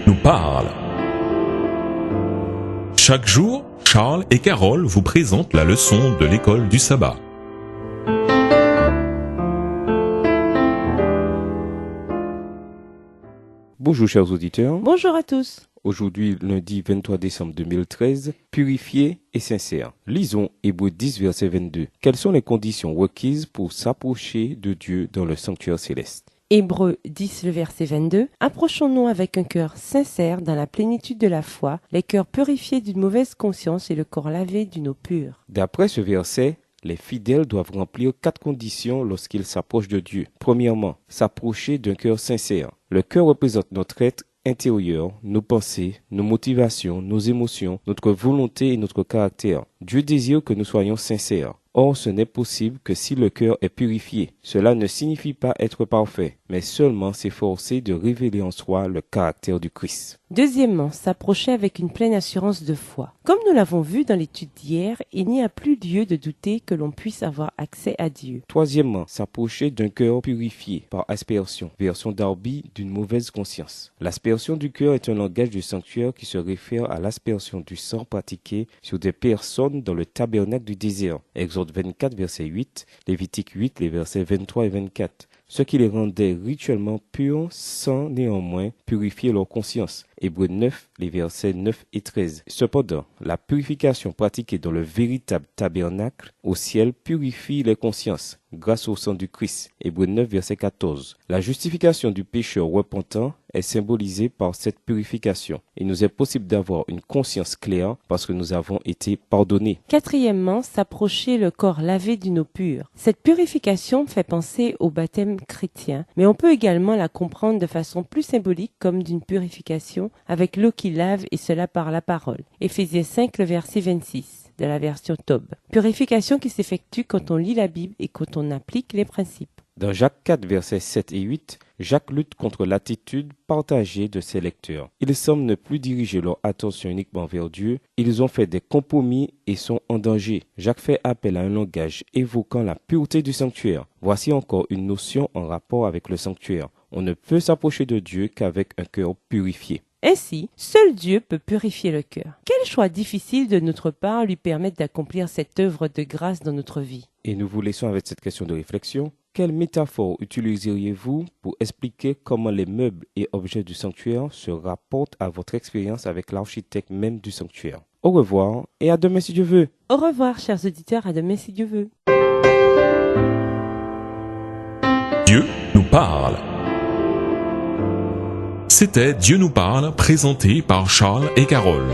nous parle. Chaque jour, Charles et Carole vous présentent la leçon de l'école du sabbat. Bonjour chers auditeurs. Bonjour à tous. Aujourd'hui, lundi 23 décembre 2013, purifié et sincère. Lisons Hébreux 10, verset 22. Quelles sont les conditions requises pour s'approcher de Dieu dans le sanctuaire céleste? Hébreux 10, le verset 22. Approchons-nous avec un cœur sincère dans la plénitude de la foi, les cœurs purifiés d'une mauvaise conscience et le corps lavé d'une eau pure. D'après ce verset, les fidèles doivent remplir 4 conditions lorsqu'ils s'approchent de Dieu. Premièrement, s'approcher d'un cœur sincère. Le cœur représente notre être intérieur, nos pensées, nos motivations, nos émotions, notre volonté et notre caractère. Dieu désire que nous soyons sincères. Or, ce n'est possible que si le cœur est purifié. Cela ne signifie pas être parfait, mais seulement s'efforcer de révéler en soi le caractère du Christ. Deuxièmement, s'approcher avec une pleine assurance de foi. Comme nous l'avons vu dans l'étude d'hier, il n'y a plus lieu de douter que l'on puisse avoir accès à Dieu. Troisièmement, s'approcher d'un cœur purifié par aspersion, version Darby d'une mauvaise conscience. L'aspersion du cœur est un langage du sanctuaire qui se réfère à l'aspersion du sang pratiqué sur des personnes dans le tabernacle du désert. Exode 24, verset 8, Lévitique 8, les versets 23 et 24. Ce qui les rendait rituellement purs sans néanmoins purifier leur conscience. Hébreux 9, les versets 9 et 13. Cependant, la purification pratiquée dans le véritable tabernacle au ciel purifie les consciences grâce au sang du Christ. Hébreux 9, verset 14. La justification du pécheur repentant est symbolisée par cette purification. Il nous est possible d'avoir une conscience claire parce que nous avons été pardonnés. Quatrièmement, s'approcher le corps lavé d'une eau pure. Cette purification fait penser au baptême chrétien, mais on peut également la comprendre de façon plus symbolique comme d'une purification avec l'eau qui lave et cela par la parole. Éphésiens 5, le verset 26 de la version Tob. Purification qui s'effectue quand on lit la Bible et quand on applique les principes. Dans Jacques 4, versets 7 et 8, Jacques lutte contre l'attitude partagée de ses lecteurs. Ils semblent ne plus diriger leur attention uniquement vers Dieu, ils ont fait des compromis et sont en danger. Jacques fait appel à un langage évoquant la pureté du sanctuaire. Voici encore une notion en rapport avec le sanctuaire. On ne peut s'approcher de Dieu qu'avec un cœur purifié. Ainsi, seul Dieu peut purifier le cœur. Quel choix difficile de notre part lui permettre d'accomplir cette œuvre de grâce dans notre vie. Et nous vous laissons avec cette question de réflexion. Quelle métaphore utiliseriez-vous pour expliquer comment les meubles et objets du sanctuaire se rapportent à votre expérience avec l'architecte même du sanctuaire? Au revoir et à demain si Dieu veut. Au revoir, chers auditeurs, à demain si Dieu veut. Dieu nous parle. C'était Dieu nous parle, présenté par Charles et Carole.